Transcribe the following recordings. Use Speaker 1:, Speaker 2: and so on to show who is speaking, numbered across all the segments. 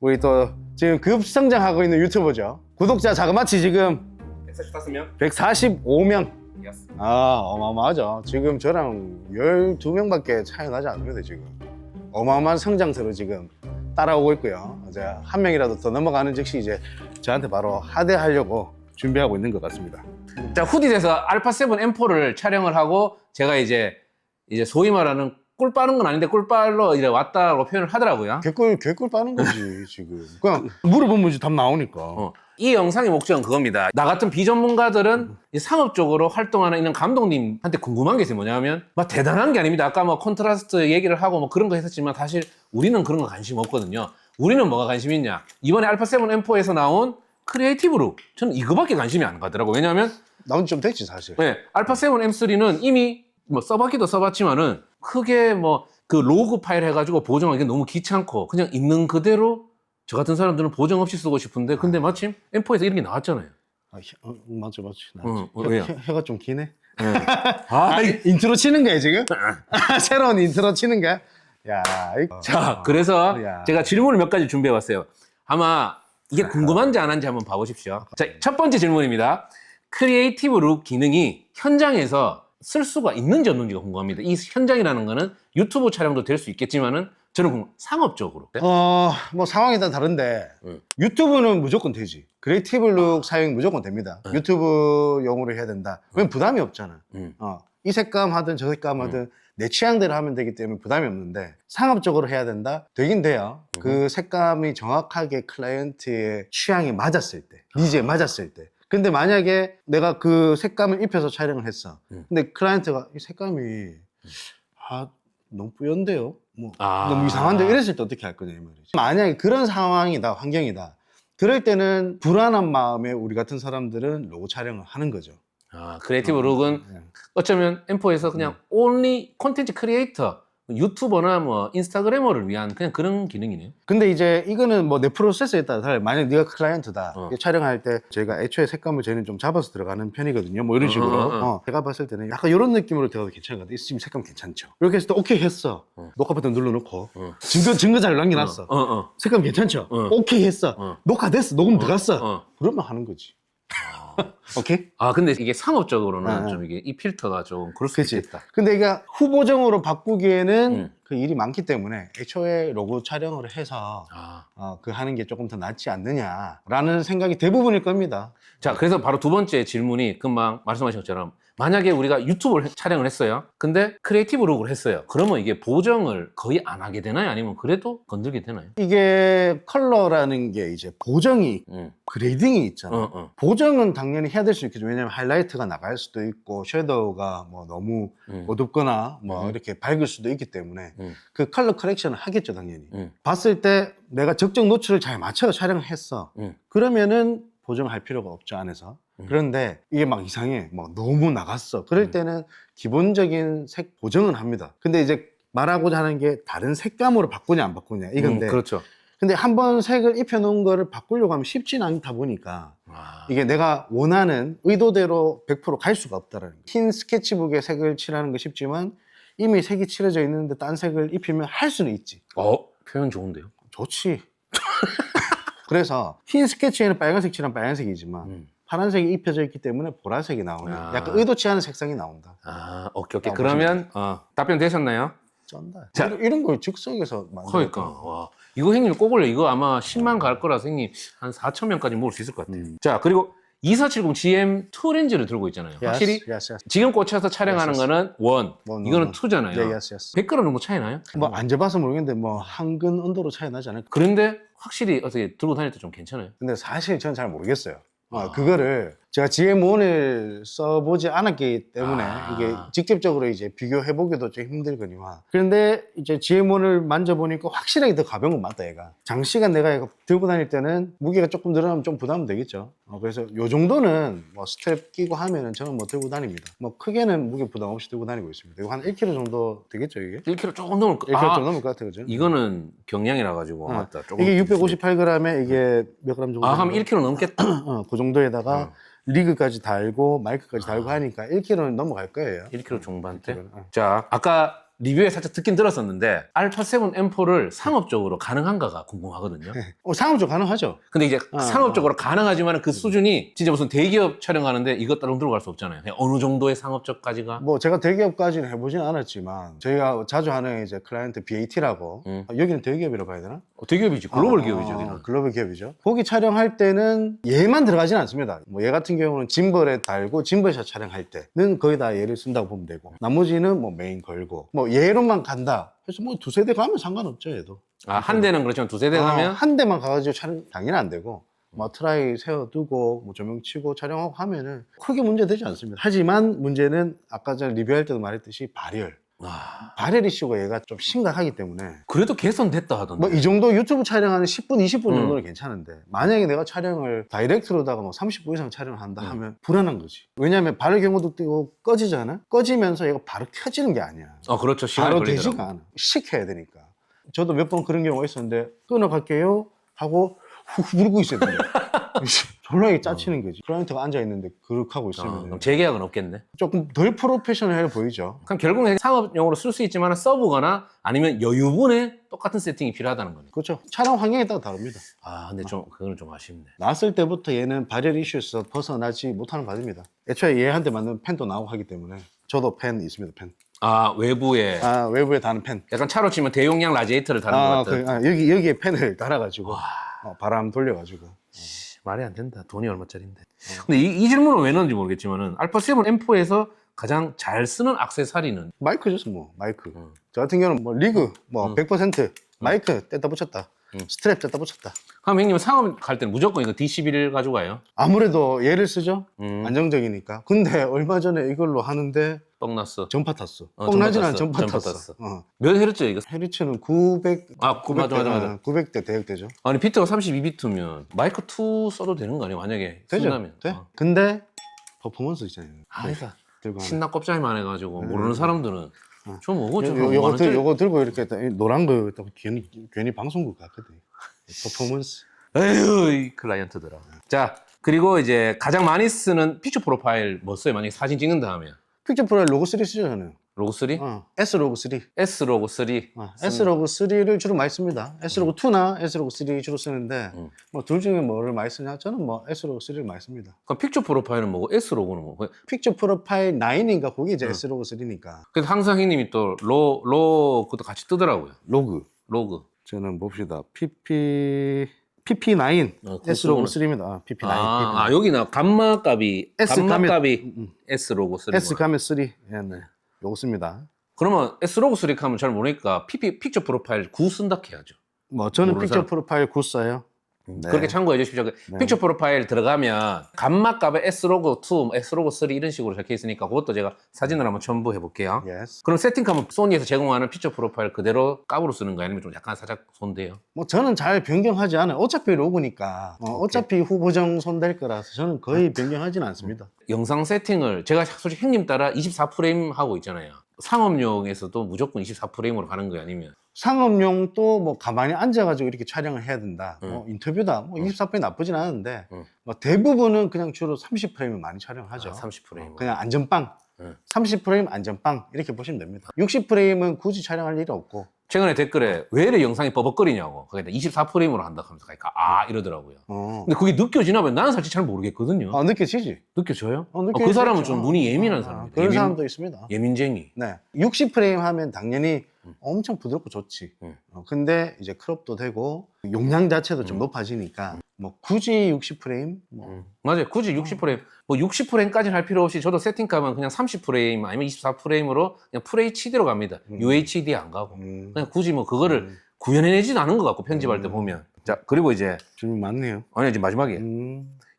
Speaker 1: 우리 또 지금 급성장하고 있는 유튜버죠. 구독자 자그마치 지금
Speaker 2: 145명?
Speaker 1: 145명.
Speaker 2: 예스.
Speaker 1: 아, 어마어마하죠. 지금 저랑 12명밖에 차이 나지 않습니다, 지금. 어마어마한 성장세로 지금 따라오고 있고요. 이제 한 명이라도 더 넘어가는 즉시 이제 저한테 바로 하대하려고 준비하고 있는 것 같습니다.
Speaker 2: 자, 후디에서 알파7 M4를 촬영을 하고 제가 이제 소위 말하는 꿀 빠는 건 아닌데 꿀빨로 이제 왔다고 표현을 하더라고요.
Speaker 1: 개꿀 빠는 거지, 지금. 그냥 물어보면 이제 답 나오니까.
Speaker 2: 이 영상의 목적은 그겁니다. 나 같은 비전문가들은 이 상업적으로 활동하는 이런 감독님한테 궁금한 게 있어요. 뭐냐면 막 대단한 게 아닙니다. 아까 뭐 콘트라스트 얘기를 하고 뭐 그런 거 했었지만 사실 우리는 그런 거 관심 없거든요. 우리는 뭐가 관심 있냐? 이번에 알파7 M4에서 나온 크리에이티브로 저는 이거밖에 관심이 안 가더라고요. 왜냐하면
Speaker 1: 나온 지 좀 됐지, 사실.
Speaker 2: 네, 알파7 M3는 이미 뭐 써봤기도 써봤지만은 크게 뭐 그 로그 파일 해가지고 보정하기 너무 귀찮고 그냥 있는 그대로 저 같은 사람들은 보정 없이 쓰고 싶은데 근데 마침 M4에서 이런 게 나왔잖아요.
Speaker 1: 맞지.
Speaker 2: 왜요?
Speaker 1: 혀가 좀 기네.
Speaker 2: 네. 아,
Speaker 1: 인트로 치는 거야, 지금? 새로운 인트로 치는 거야? 야,
Speaker 2: 자, 그래서
Speaker 1: 야.
Speaker 2: 제가 질문을 몇 가지 준비해 봤어요. 아마 이게 궁금한지 안 한지 한번 봐보십시오. 자, 첫 번째 질문입니다. 크리에이티브 룩 기능이 현장에서 쓸 수가 있는지 없는지가 궁금합니다. 이 현장이라는 거는 유튜브 촬영도 될 수 있겠지만은 저는 상업적으로.
Speaker 1: 뭐 상황에 따라 다른데 유튜브는 무조건 되지. 크리에이티브 룩 사용 무조건 됩니다. 유튜브용으로 해야 된다. 왜냐면 부담이 없잖아. 이 색감 하든 저 색감 하든 내 취향대로 하면 되기 때문에 부담이 없는데 상업적으로 해야 된다? 되긴 돼요. 그 색감이 정확하게 클라이언트의 취향에 맞았을 때, 니즈에 맞았을 때. 근데 만약에 내가 그 색감을 입혀서 촬영을 했어. 근데 클라이언트가 이 색감이 너무 뿌연데요? 너무 이상한데 이랬을 때 어떻게 할 거냐 이 말이지. 만약에 그런 상황이다, 환경이다. 그럴 때는 불안한 마음에 우리 같은 사람들은 로고 촬영을 하는 거죠.
Speaker 2: 크리에이티브 룩은 어쩌면 M4에서 그냥 only 콘텐츠 크리에이터, 유튜버나 뭐 인스타그래머를 위한 그냥 그런 기능이네요.
Speaker 1: 근데 이제 이거는 뭐 내 프로세스에 따라 달라요. 만약 네가 클라이언트다. 촬영할 때 저희가 애초에 색감을 저희는 좀 잡아서 들어가는 편이거든요. 뭐 이런 식으로. 제가 봤을 때는 약간 이런 느낌으로 들어가도 괜찮은 것 같아. 지금 색감 괜찮죠? 이렇게 했을 때 오케이 했어. 녹화 버튼 눌러놓고 증거 자료 남겨놨어. 색감 괜찮죠? 오케이 했어. 녹화됐어. 녹음 들어갔어. 그러면 하는 거지. 오케이?
Speaker 2: 근데 이게 상업적으로는 좀 이게 이 필터가 좀 그럴 수 있겠다.
Speaker 1: 근데 이게 후보정으로 바꾸기에는 그 일이 많기 때문에 애초에 로고 촬영을 해서 그 하는 게 조금 더 낫지 않느냐라는 생각이 대부분일 겁니다.
Speaker 2: 자, 그래서 바로 두 번째 질문이 금방 말씀하신 것처럼 만약에 우리가 유튜브를 촬영을 했어요. 근데 크리에이티브 룩을 했어요. 그러면 이게 보정을 거의 안 하게 되나요? 아니면 그래도 건들게 되나요?
Speaker 1: 이게 컬러라는 게 이제 보정이 그레이딩이 있잖아. 보정은 당연히 해야 될 수 있겠죠. 왜냐면 하이라이트가 나갈 수도 있고 섀도우가 뭐 너무 어둡거나 뭐 이렇게 밝을 수도 있기 때문에 그 컬러 커렉션을 하겠죠, 당연히. 봤을 때 내가 적정 노출을 잘 맞춰서 촬영을 했어. 그러면은 보정할 필요가 없죠, 안에서. 그런데 이게 막 이상해. 막 너무 나갔어. 그럴 때는 기본적인 색 보정은 합니다. 근데 이제 말하고자 하는 게 다른 색감으로 바꾸냐 안 바꾸냐 이건데.
Speaker 2: 그렇죠.
Speaker 1: 근데 한번 색을 입혀놓은 거를 바꾸려고 하면 쉽지는 않다 보니까 이게 내가 원하는 의도대로 100% 갈 수가 없다라는 거예요. 흰 스케치북에 색을 칠하는 거 쉽지만 이미 색이 칠해져 있는데 딴 색을 입히면 할 수는 있지.
Speaker 2: 표현 좋은데요?
Speaker 1: 좋지. 그래서 흰 스케치에는 빨간색 칠하면 빨간색이지만 파란색이 입혀져 있기 때문에 보라색이 나오는 약간 의도치 않은 색상이 나온다.
Speaker 2: 오케이. 그러면 답변 되셨나요?
Speaker 1: 쩐다.
Speaker 2: 자,
Speaker 1: 이런 걸 즉석에서 만들었다.
Speaker 2: 그러니까 이거 형님 꼭 올려. 이거 아마 10만 갈 거라서 형님 한 4천 명까지 모을 수 있을 것 같아요. 자, 그리고 2470GM 2 렌즈를 들고 있잖아요. 확실히 지금 꽂혀서 촬영하는 거는 1, 이거는 2잖아요. 100g 정도 차이 나요?
Speaker 1: 뭐 안 재봐서 모르겠는데 뭐 한근 온도로 차이 나지 않을까?
Speaker 2: 그런데 확실히 어떻게 들고 다닐 때 좀 괜찮아요?
Speaker 1: 근데 사실 저는 잘 모르겠어요. 그거를 제가 GM1을 써보지 않았기 때문에 이게 직접적으로 이제 비교해보기도 좀 힘들거니와. 그런데 이제 GM1을 만져보니까 확실하게 더 가벼운 건 맞다, 얘가. 장시간 내가 이거 들고 다닐 때는 무게가 조금 늘어나면 좀 부담은 되겠죠. 그래서 요 정도는 뭐 스트랩 끼고 하면은 저는 뭐 들고 다닙니다. 뭐 크게는 무게 부담 없이 들고 다니고 있습니다. 이거 한 1kg 정도 되겠죠, 이게?
Speaker 2: 1kg 조금 넘을 거.
Speaker 1: 1kg 좀 넘을 것 같아요, 그죠?
Speaker 2: 이거는 경량이라 가지고 맞다. 조금
Speaker 1: 이게 658g에 이게 몇 그램 정도?
Speaker 2: 하면 1kg 넘겠다.
Speaker 1: 그 정도에다가 리그까지 달고 마이크까지 달고 하니까 1kg는 넘어갈 거예요.
Speaker 2: 1kg 중반대. 자, 아까 리뷰에 살짝 듣긴 들었었는데 알파 7 M4를 상업적으로 가능한가가 궁금하거든요.
Speaker 1: 상업적 가능하죠.
Speaker 2: 근데 이제
Speaker 1: 아,
Speaker 2: 상업적으로 가능하지만 그 수준이 진짜 무슨 대기업 촬영하는데 이것 따로 들어갈 수 없잖아요. 그냥 어느 정도의 상업적까지가.
Speaker 1: 뭐 제가 대기업까지는 해보진 않았지만 저희가 자주 하는 이제 클라이언트 BAT라고 여기는 대기업이라고 봐야 되나?
Speaker 2: 대기업이지. 글로벌 기업이죠. 여기는.
Speaker 1: 글로벌 기업이죠. 거기 촬영할 때는 얘만 들어가진 않습니다. 뭐 얘 같은 경우는 짐벌에 달고 짐벌샷 촬영할 때는 거의 다 얘를 쓴다고 보면 되고 나머지는 뭐 메인 걸고 뭐 얘로만 간다. 그래서 뭐 두세 대 가면 상관없죠 얘도.
Speaker 2: 아, 한 대는 그렇지만 두세 대 가면
Speaker 1: 한 대만 가가지고 촬영 당연히 안 되고 뭐 트라이 세워두고 뭐 조명 치고 촬영하고 하면은 크게 문제 되지 않습니다. 하지만 문제는 아까 전에 리뷰할 때도 말했듯이 발열. 발열 이슈가 얘가 좀 심각하기 때문에
Speaker 2: 그래도 개선됐다 하던데.
Speaker 1: 뭐 이 정도 유튜브 촬영하는 10분, 20분 정도는 괜찮은데 만약에 내가 촬영을 다이렉트로다가 뭐 30분 이상 촬영을 한다 하면 불안한 거지. 왜냐하면 발열 경고도 뜨고 꺼지잖아. 꺼지면서 얘가 바로 켜지는 게 아니야.
Speaker 2: 그렇죠. 시간이
Speaker 1: 바로
Speaker 2: 걸리더라고.
Speaker 1: 되지가 않아. 식혀야 되니까. 저도 몇 번 그런 경우가 있었는데 끊어갈게요 하고 훅 물고 있어야 돼. 졸라게 짜치는 거지. 클라이언트가 앉아있는데 그렇게 하고 있으면
Speaker 2: 그럼 재계약은 없겠네.
Speaker 1: 조금 덜 프로페셔널해 보이죠.
Speaker 2: 그럼 결국은 상업용으로 쓸 수 있지만 서브거나 아니면 여유분에 똑같은 세팅이 필요하다는 거네.
Speaker 1: 그렇죠. 촬영 환경에 따라 다릅니다.
Speaker 2: 근데 좀 그거는 좀 아쉽네.
Speaker 1: 나왔을 때부터 얘는 발열 이슈에서 벗어나지 못하는 바입니다. 애초에 얘한테 맞는 펜도 나오고 하기 때문에 저도 펜 있습니다. 펜.
Speaker 2: 외부에
Speaker 1: 외부에 다는 펜.
Speaker 2: 약간 차로 치면 대용량 라지에이터를 다는 것 같은.
Speaker 1: 여기에 펜을 달아가지고 바람 돌려가지고.
Speaker 2: 말이 안 된다. 돈이 얼마짜리인데. 근데 이 질문을 왜 넣는지 모르겠지만은 알파 7 M4에서 가장 잘 쓰는 액세서리는
Speaker 1: 마이크죠, 뭐 마이크. 저 같은 경우는 뭐 리그 뭐 100% 마이크 뗐다 붙였다. 스트랩 뗐다 붙였다.
Speaker 2: 그럼 형님은 상업 갈 때는 무조건 이거 D11 가지고 가요?
Speaker 1: 아무래도 얘를 쓰죠. 안정적이니까. 근데 얼마 전에 이걸로 하는데
Speaker 2: 뻥 났어.
Speaker 1: 전파 탔어.
Speaker 2: 전파
Speaker 1: 뻥나진 않아
Speaker 2: 탔어.
Speaker 1: 전파
Speaker 2: 전파
Speaker 1: 탔어.
Speaker 2: 몇 헤르츠 이거?
Speaker 1: 헤리츠는 900.
Speaker 2: 맞아.
Speaker 1: 900대 대역대죠.
Speaker 2: 아니 비트가 32비트면 마이크 2 써도 되는 거 아니야? 만약에
Speaker 1: 되죠.
Speaker 2: 쓴다면.
Speaker 1: 돼. 근데 퍼포먼스 있잖아요.
Speaker 2: 그러니까
Speaker 1: 들고 하는.
Speaker 2: 신나 껍질만 해가지고 모르는 사람들은 좀 뭐고 좀 뭐
Speaker 1: 요거 들고 이렇게 했다. 노란 거 딱 괜히 방송국 같거든. 퍼포먼스.
Speaker 2: 에휴 이 클라이언트들아. 자 그리고 이제 가장 많이 쓰는 피처 프로파일 뭐 써요? 만약에 사진 찍는다 하면
Speaker 1: 픽처 프로에 로고 3 쓰죠 저는.
Speaker 2: 로그 3?
Speaker 1: S 로고 3.
Speaker 2: S 로그 3.
Speaker 1: S 로고 3를 주로 많이 씁니다. S 로고 2나 S 로고 3 주로 쓰는데 뭐 둘 중에 뭐를 많이 쓰냐? 저는 뭐 S 로고 3를 많이 씁니다.
Speaker 2: 그럼 픽처 프로파일은 뭐고 S 로고는 뭐고?
Speaker 1: 픽처 프로파일 9인가 거기 이제 S 로고 3니까.
Speaker 2: 그래서 항상 형님이 또 로 그것도 같이 뜨더라고요.
Speaker 1: 로그.
Speaker 2: 로그.
Speaker 1: 저는 봅시다. PP9 S 로고 3입니다. PP9.
Speaker 2: 여기나 감마 값이
Speaker 1: S
Speaker 2: 감마 값이 S 로고 3.
Speaker 1: S 가면 3. 네. 요거 씁니다.
Speaker 2: 그러면 S 로고 3 하면 잘 모르니까 픽처 프로파일 9 쓴다 해야죠.
Speaker 1: 뭐 저는
Speaker 2: 모르는
Speaker 1: 픽처
Speaker 2: 사람.
Speaker 1: 프로파일 9 써요. 네.
Speaker 2: 그렇게 참고해 주십시오. 픽처 프로파일 들어가면 감마 값에 S 로고 2, S 로고 3 이런 식으로 적혀 있으니까 그것도 제가 사진을 한번 첨부해 볼게요.
Speaker 1: 예스.
Speaker 2: 그럼 세팅하면 소니에서 제공하는 픽처 프로파일 그대로 값으로 쓰는 거예요? 아니면 좀 약간 살짝 손대요?
Speaker 1: 뭐 저는 잘 변경하지 않아요. 어차피 로그니까 어차피 후보정 손댈 거라서 저는 거의 변경하지는 않습니다.
Speaker 2: 영상 세팅을 제가 솔직히 형님 따라 24프레임 하고 있잖아요. 상업용에서도 무조건 24프레임으로 가는 거예요? 아니면?
Speaker 1: 상업용 또 뭐 가만히 앉아가지고 이렇게 촬영을 해야 된다. 뭐 인터뷰다. 뭐 24프레임 나쁘진 않은데 뭐 대부분은 그냥 주로 30프레임을 많이 촬영하죠.
Speaker 2: 30프레임.
Speaker 1: 그냥 안전빵. 30프레임 안전빵 이렇게 보시면 됩니다. 60프레임은 굳이 촬영할 일이 없고.
Speaker 2: 최근에 댓글에 왜 이래 영상이 뻐벅거리냐고. 그러니까 24프레임으로 한다 하면서 가니까 이러더라고요. 근데 그게 느껴지나면 나는 사실 잘 모르겠거든요.
Speaker 1: 느껴지지?
Speaker 2: 느껴져요?
Speaker 1: 느껴지죠.
Speaker 2: 그 사람은 좀 눈이 예민한 사람이에요.
Speaker 1: 그런 사람도 있습니다.
Speaker 2: 예민쟁이.
Speaker 1: 네. 60프레임 하면 당연히 엄청 부드럽고 좋지. 근데 이제 크롭도 되고 용량 자체도 좀 높아지니까 뭐 굳이 60프레임
Speaker 2: 맞아요. 굳이 60프레임 뭐 60프레임까지는 할 필요 없이 저도 세팅값은 그냥 30프레임 아니면 24프레임으로 그냥 FHD로 갑니다. UHD 안 가고 그냥 굳이 뭐 그거를 구현해내지도 않은 것 같고 편집할 때 보면. 자 그리고 이제
Speaker 1: 질문 많네요.
Speaker 2: 아니 이제 마지막에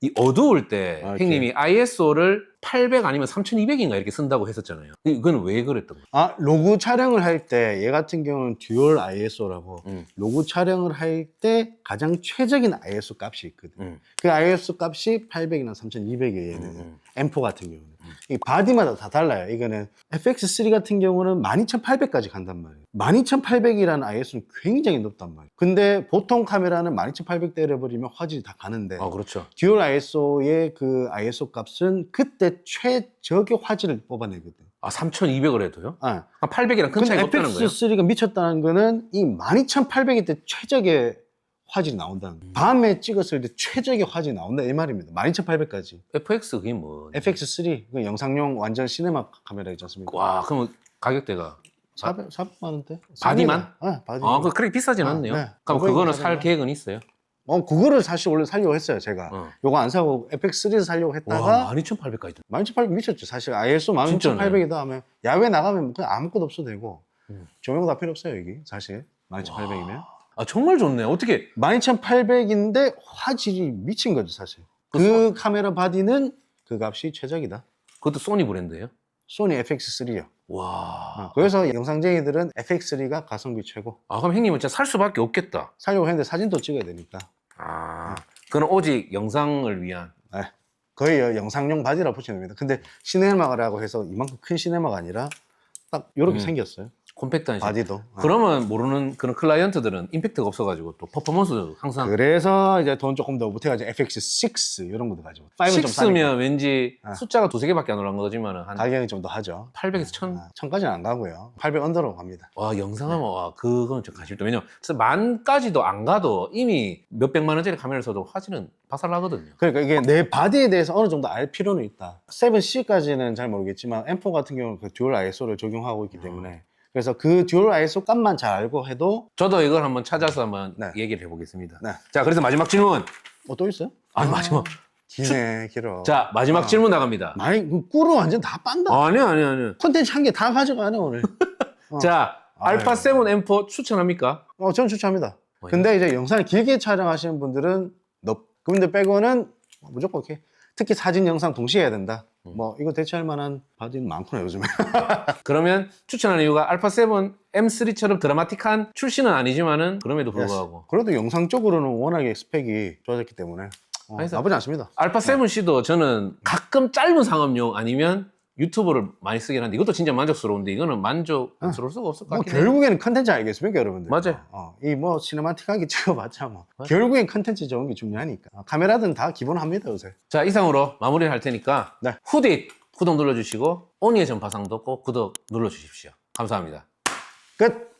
Speaker 2: 이 어두울 때 형님이 ISO를 800 아니면 3200인가 이렇게 쓴다고 했었잖아요. 이건 왜 그랬던 거예요?
Speaker 1: 로그 촬영을 할 때 얘 같은 경우는 듀얼 ISO라고 로그 촬영을 할 때 가장 최적인 ISO 값이 있거든. 그 ISO 값이 800이나 3200이에요. 얘는 M4 같은 경우는. 이 바디마다 다 달라요. 이거는 FX3 같은 경우는 12800까지 간단 말이에요. 12800이라는 ISO는 굉장히 높단 말이에요. 근데 보통 카메라는 12800 때려버리면 화질이 다 가는데
Speaker 2: 그렇죠.
Speaker 1: 듀얼 ISO의 그 ISO 값은 그때 최적의 화질을 뽑아내거든.
Speaker 2: 아, 3,200을 해도요?
Speaker 1: 네.
Speaker 2: 아, 800이랑 큰
Speaker 1: 근데
Speaker 2: 차이가 없다는 거예요?
Speaker 1: FX3가 미쳤다는 거는 이 12800일 때 최적의 화질이 나온다는 거예요. 밤에 찍었을 때 최적의 화질이 나온다 이 말입니다. 12800까지.
Speaker 2: FX 그게 뭐?
Speaker 1: FX3 그 영상용 완전 시네마 카메라 있지 않습니까?
Speaker 2: 와, 그럼 가격대가
Speaker 1: 400만 원대?
Speaker 2: 바디만?
Speaker 1: 네, 바디.
Speaker 2: 아, 그 그렇게 비싸진
Speaker 1: 아,
Speaker 2: 않네요.
Speaker 1: 네.
Speaker 2: 그럼
Speaker 1: 500
Speaker 2: 그거는
Speaker 1: 이
Speaker 2: 살
Speaker 1: 사잖아요.
Speaker 2: 계획은 있어요?
Speaker 1: 그거를 사실 원래 살려고 했어요, 제가.
Speaker 2: 어.
Speaker 1: 요거 안 사고 FX3를 살려고 했다가
Speaker 2: 와, 12,800까지.
Speaker 1: 12800 미쳤죠. 사실 ISO
Speaker 2: 진짜네.
Speaker 1: 12800이다 하면 야외 나가면 그냥 아무것도 없어도 되고
Speaker 2: 음.
Speaker 1: 조명 다 필요 없어요, 여기. 사실 12800이면.
Speaker 2: 아, 정말 좋네. 어떻게
Speaker 1: 12800인데 화질이 미친 거죠, 사실. 그 카메라 바디는 그 값이 최적이다.
Speaker 2: 그것도 소니 브랜드예요?
Speaker 1: 소니 FX3요.
Speaker 2: 와.
Speaker 1: 그래서 영상쟁이들은 FX3가 가성비 최고.
Speaker 2: 아, 그럼 형님은 진짜 살 수밖에 없겠다.
Speaker 1: 살려고 했는데 사진도 찍어야 되니까.
Speaker 2: 아, 그건 오직 영상을 위한.
Speaker 1: 네. 거의 영상용 바디라고 보시면 됩니다. 근데 시네마라고 해서 이만큼 큰 시네마가 아니라 딱 이렇게 생겼어요.
Speaker 2: 콤팩트한 식.
Speaker 1: 바디도.
Speaker 2: 그러면 모르는 그런 클라이언트들은 임팩트가 없어가지고 또 퍼포먼스 항상
Speaker 1: 그래서 이제 돈 조금 더 못해가지고 FX6 이런 것도 가지고 5은 좀 싸니까
Speaker 2: 6면 왠지
Speaker 1: 아.
Speaker 2: 숫자가 두세 개밖에 안 올라간 거지만은 한
Speaker 1: 가격이 좀 더 하죠.
Speaker 2: 800에서 1000.
Speaker 1: 1000까지는 안 가고요. 800 언더로 갑니다.
Speaker 2: 와, 영상하면 와, 그건 좀 관심 있다. 왜냐면 진짜 만까지도 안 가도 이미 몇백만 원짜리 카메라를 써도 화질은 박살나거든요.
Speaker 1: 그러니까 이게 내 바디에 대해서 어느 정도 알 필요는 있다. 7C까지는 잘 모르겠지만 M4 같은 경우는 그 듀얼 ISO를 적용하고 있기 때문에 그래서 그 듀얼 ISO 값만 잘 알고 해도
Speaker 2: 저도 이걸 한번 찾아서 한번
Speaker 1: 네.
Speaker 2: 얘기를 해보겠습니다.
Speaker 1: 네.
Speaker 2: 자, 그래서 마지막 질문.
Speaker 1: 또 있어요?
Speaker 2: 마지막.
Speaker 1: 기네 길어.
Speaker 2: 자, 마지막 질문 나갑니다.
Speaker 1: 많이 꿀은 완전 다 빤다.
Speaker 2: 아니요.
Speaker 1: 콘텐츠 한 개 다 가져가네 오늘.
Speaker 2: 자, 알파 7 M4 추천합니까?
Speaker 1: 전 추천합니다. 근데 이제 영상을 길게 촬영하시는 분들은 근데 빼고는 무조건 이렇게 특히 사진 영상 동시에 해야 된다. 뭐 이거 대체할 만한 바디는 많구나 요즘에.
Speaker 2: 그러면 추천하는 이유가 알파 7 M3처럼 드라마틱한 출시는 아니지만은 그럼에도 불구하고
Speaker 1: 그래도 영상 쪽으로는 워낙에 스펙이 좋아졌기 때문에
Speaker 2: 그래서
Speaker 1: 나쁘지 않습니다.
Speaker 2: 알파 7C도 저는 가끔 짧은 상업용 아니면 유튜브를 많이 쓰긴 한데 이것도 진짜 만족스러운데 이거는 만족스러울 수가 없을 것
Speaker 1: 뭐
Speaker 2: 같긴 해요.
Speaker 1: 결국에는 컨텐츠 아니겠습니까 여러분들?
Speaker 2: 맞아요.
Speaker 1: 이 뭐 시네마틱하게 찍어봤자 뭐 결국엔 컨텐츠 좋은 게 중요하니까. 카메라든 다 기본합니다 요새.
Speaker 2: 자, 이상으로 마무리를 할 테니까
Speaker 1: 네.
Speaker 2: 후디 구독 눌러주시고 오니의 전파상도 꼭 구독 눌러주십시오. 감사합니다.
Speaker 1: 끝.